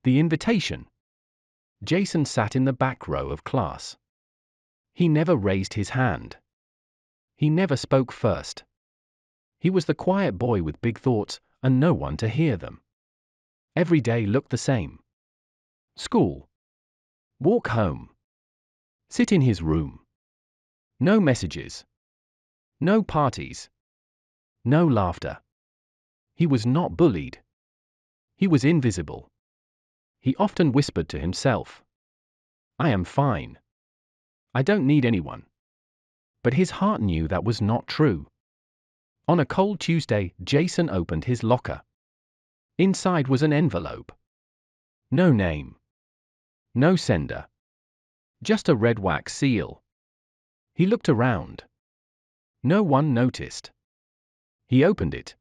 The invitation. Jason sat in the back row of class. He never raised his hand. He never spoke first. He was the quiet boy with big thoughts, and no one to hear them. Every day looked the same. School. Walk home. Sit in his room. No messages. No parties. No laughter. He was not bullied. He was invisible. He often whispered to himself, "I am fine. I don't need anyone." But his heart knew that was not true. On a cold Tuesday, Jason opened his locker. Inside was an envelope. No name. No sender. Just a red wax seal. He looked around. No one noticed. He opened it.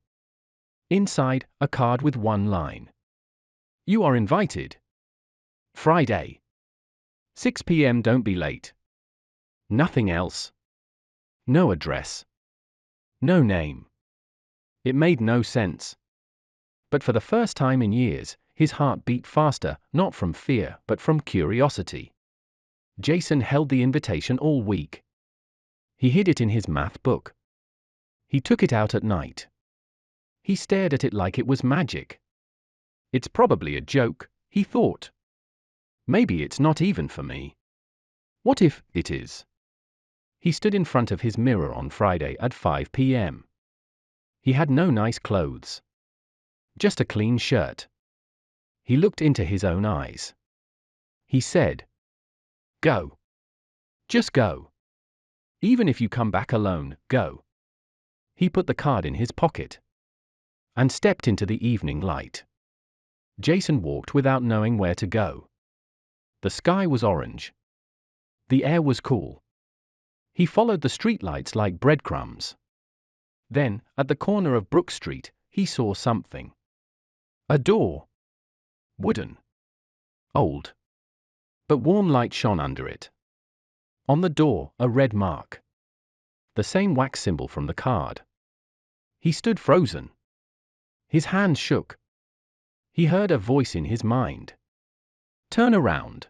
Inside, a card with one line. "You are invited. Friday. 6 p.m. Don't be late." Nothing else. No address. No name. It made no sense. But for the first time in years, his heart beat faster, not from fear, but from curiosity. Jason held the invitation all week. He hid it in his math book. He took it out at night. He stared at it like it was magic. It's probably a joke, he thought. Maybe it's not even for me. What if it is? He stood in front of his mirror on Friday at 5 p.m. He had no nice clothes. Just a clean shirt. He looked into his own eyes. He said, "Go. Just go. Even if you come back alone, go." He put the card in his pocket and stepped into the evening light. Jason walked without knowing where to go. The sky was orange. The air was cool. He followed the streetlights like breadcrumbs. Then, at the corner of Brook Street, he saw something. A door. Wooden. Old. But warm light shone under it. On the door, a red mark. The same wax symbol from the card. He stood frozen. His hands shook. He heard a voice in his mind. "Turn around.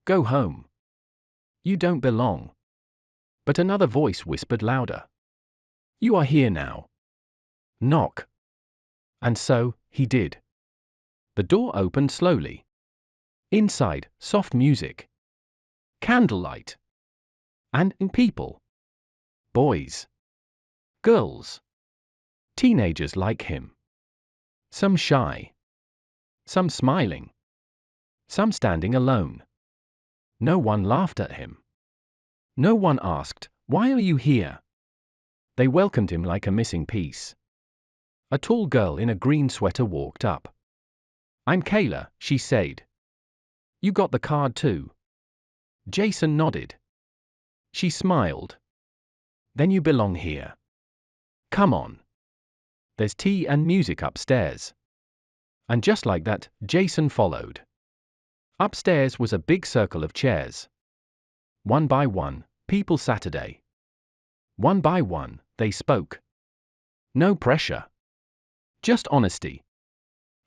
Go home. You don't belong." But another voice whispered louder. "You are here now. Knock." And so, he did. The door opened slowly. Inside, soft music. Candlelight. And people. Boys. Girls. Teenagers like him. Some shy. Some smiling. Some standing alone. No one laughed at him. No one asked, "Why are you here?" They welcomed him like a missing piece. A tall girl in a green sweater walked up. "I'm Kayla," she said. "You got the card too?" Jason nodded. She smiled. "Then you belong here. Come on. There's tea and music upstairs." And just like that, Jason followed. Upstairs was a big circle of chairs. One by one, people Saturday. One by one, they spoke. No pressure. Just honesty.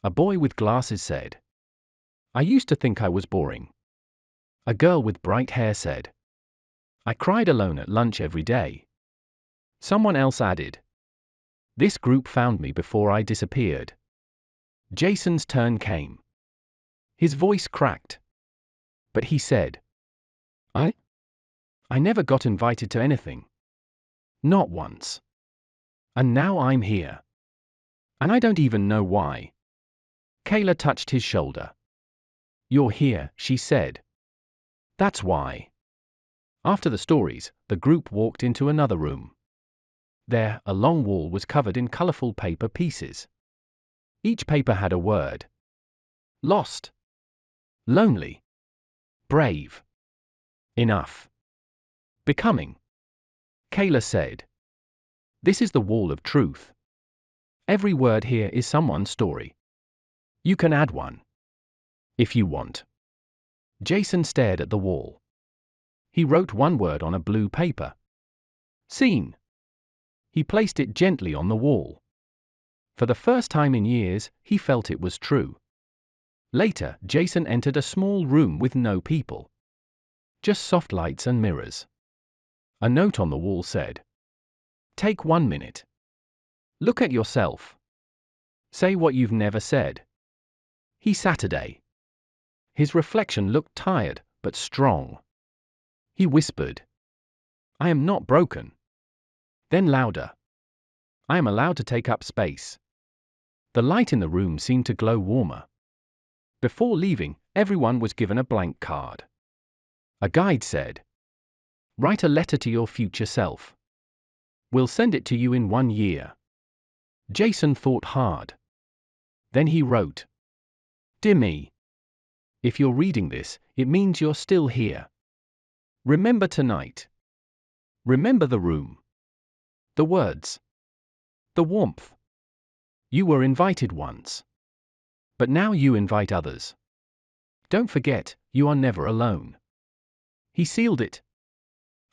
A boy with glasses said, "I used to think I was boring." A girl with bright hair said, "I cried alone at lunch every day." Someone else added, "This group found me before I disappeared." Jason's turn came. His voice cracked. But he said, I never got invited to anything. Not once. And now I'm here. And I don't even know why." Kayla touched his shoulder. "You're here," she said. "That's why." After the stories, the group walked into another room. There, a long wall was covered in colorful paper pieces. Each paper had a word. Lost. Lonely. Brave. Enough. Becoming. Kayla said, "This is the wall of truth. Every word here is someone's story. You can add one. If you want." Jason stared at the wall. He wrote one word on a blue paper. Seen. He placed it gently on the wall. For the first time in years, he felt it was true. Later, Jason entered a small room with no people. Just soft lights and mirrors. A note on the wall said, "Take 1 minute. Look at yourself. Say what you've never said." He Saturday. His reflection looked tired, but strong. He whispered, "I am not broken." Then louder, "I am allowed to take up space." The light in the room seemed to glow warmer. Before leaving, everyone was given a blank card. A guide said, "Write a letter to your future self. We'll send it to you in 1 year." Jason thought hard. Then he wrote, "Dear me. If you're reading this, it means you're still here. Remember tonight. Remember the room. The words. The warmth. You were invited once. But now you invite others. Don't forget, you are never alone." He sealed it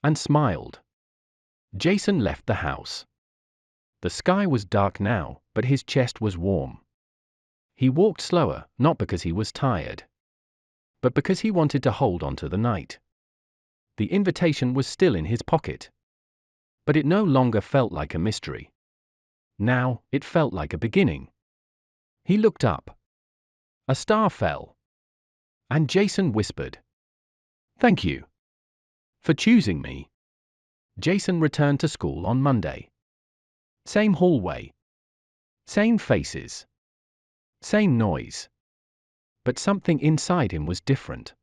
and smiled. Jason left the house. The sky was dark now, but his chest was warm. He walked slower, not because he was tired, but because he wanted to hold on to the night. The invitation was still in his pocket. But it no longer felt like a mystery. Now, it felt like a beginning. He looked up. A star fell. And Jason whispered, "Thank you for choosing me." Jason returned to school on Monday. Same hallway. Same faces. Same noise. But something inside him was different.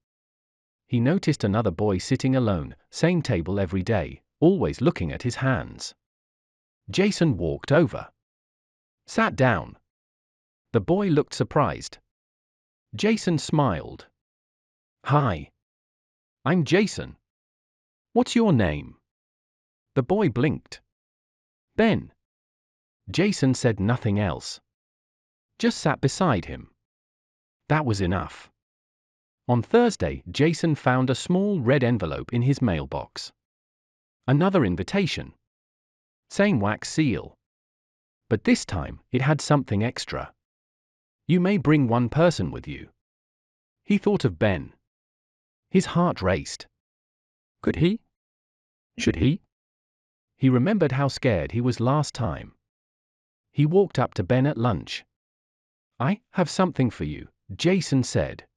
He noticed another boy sitting alone, same table every day, always looking at his hands. Jason walked over. Sat down. The boy looked surprised. Jason smiled. "Hi. I'm Jason. What's your name?" The boy blinked. "Ben." Jason said nothing else. Just sat beside him. That was enough. On Thursday, Jason found a small red envelope in his mailbox. Another invitation. Same wax seal. But this time, it had something extra. "You may bring 1 person with you." He thought of Ben. His heart raced. Could he? Should he? He remembered how scared he was last time. He walked up to Ben at lunch. "I have something for you," Jason said.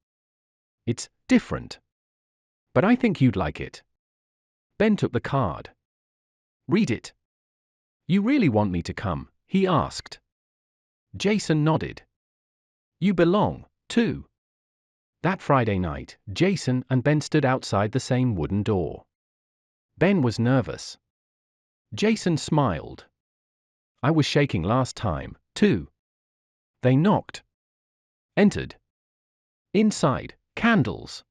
"It's different. But I think you'd like it." Ben took the card. "Read it." "You really want me to come?" he asked. Jason nodded. "You belong, too." That Friday night, Jason and Ben stood outside the same wooden door. Ben was nervous. Jason smiled. "I was shaking last time, too." They knocked. Entered. Inside, candles.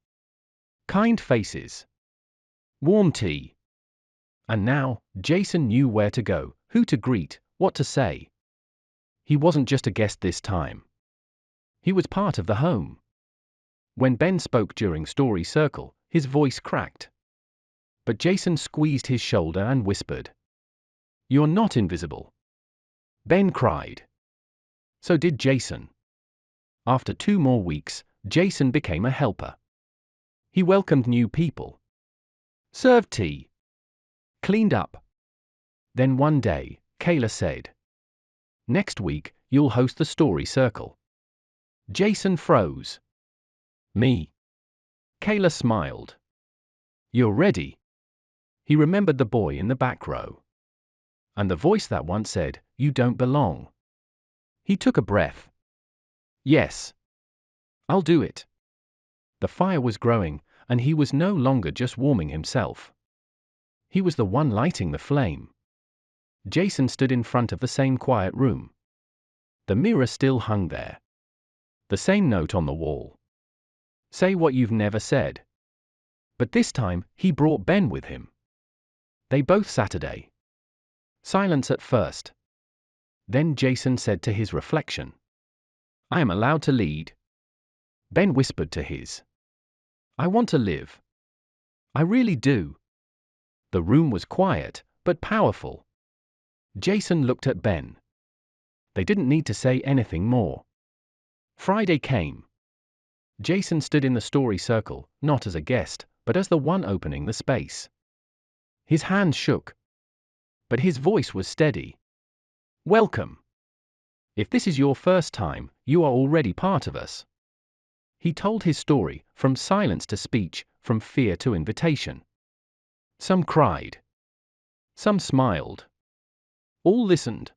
Kind faces. Warm tea. And now, Jason knew where to go, who to greet, what to say. He wasn't just a guest this time. He was part of the home. When Ben spoke during Story Circle, his voice cracked. But Jason squeezed his shoulder and whispered, "You're not invisible." Ben cried. So did Jason. After 2 more weeks, Jason became a helper. He welcomed new people. Served tea. Cleaned up. Then one day, Kayla said, "Next week, you'll host the Story Circle." Jason froze. "Me?" Kayla smiled. "You're ready." He remembered the boy in the back row. And the voice that once said, "You don't belong." He took a breath. "Yes. I'll do it." The fire was growing, and he was no longer just warming himself. He was the one lighting the flame. Jason stood in front of the same quiet room. The mirror still hung there. The same note on the wall. "Say what you've never said." But this time, he brought Ben with him. They both Saturday. Silence at first. Then Jason said to his reflection, "I am allowed to lead." Ben whispered to his, "I want to live. I really do." The room was quiet, but powerful. Jason looked at Ben. They didn't need to say anything more. Friday came. Jason stood in the story circle, not as a guest, but as the one opening the space. His hands shook, but his voice was steady. Welcome. If this is your first time, you are already part of us. He told his story, from silence to speech, from fear to invitation. Some cried. Some smiled. All listened.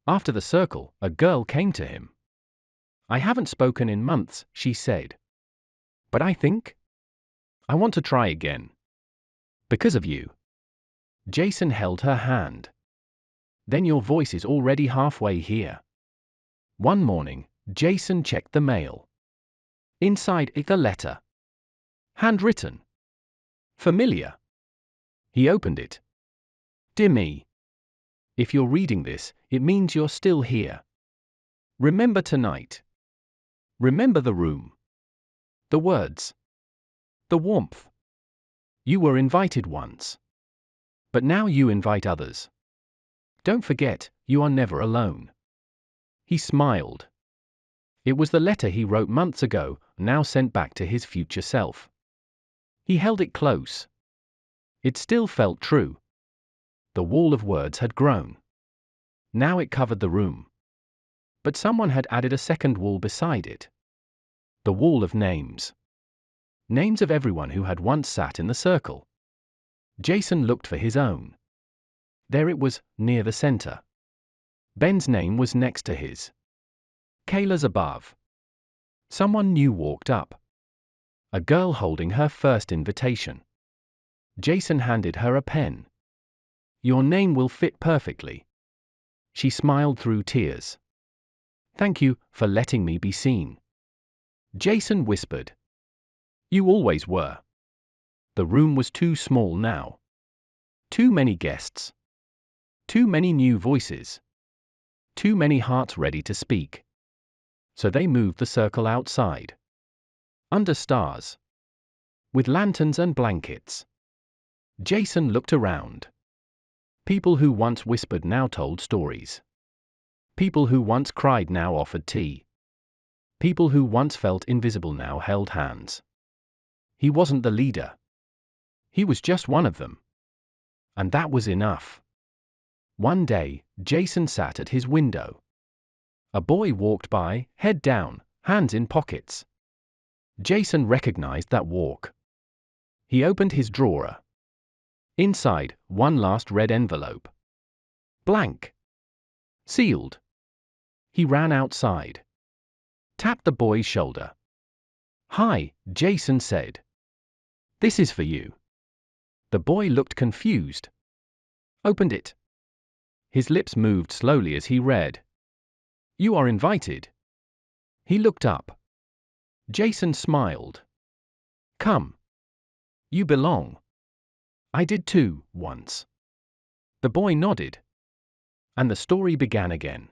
After the circle, a girl came to him. I haven't spoken in months, she said. But I think I want to try again. Because of you. Jason held her hand. Then your voice is already halfway here. One morning, Jason checked the mail. Inside it a letter. Handwritten. Familiar. He opened it. Dear me. If you're reading this, it means you're still here. Remember tonight. Remember the room. The words. The warmth. You were invited once. But now you invite others. Don't forget, you are never alone. He smiled. It was the letter he wrote months ago, now sent back to his future self. He held it close. It still felt true. The wall of words had grown. Now it covered the room. But someone had added a second wall beside it. The wall of names. Names of everyone who had once sat in the circle. Jason looked for his own. There it was, near the center. Ben's name was next to his. Kayla's above. Someone new walked up. A girl holding her first invitation. Jason handed her a pen. Your name will fit perfectly. She smiled through tears. Thank you for letting me be seen. Jason whispered. You always were. The room was too small now. Too many guests. Too many new voices. Too many hearts ready to speak. So they moved the circle outside. Under stars. With lanterns and blankets. Jason looked around. People who once whispered now told stories. People who once cried now offered tea. People who once felt invisible now held hands. He wasn't the leader. He was just one of them. And that was enough. One day, Jason sat at his window. A boy walked by, head down, hands in pockets. Jason recognized that walk. He opened his drawer. Inside, one last red envelope. Blank. Sealed. He ran outside. Tapped the boy's shoulder. Hi, Jason said. This is for you. The boy looked confused. Opened it. His lips moved slowly as he read. You are invited. He looked up. Jason smiled. Come. You belong. I did too, once. The boy nodded. And the story began again.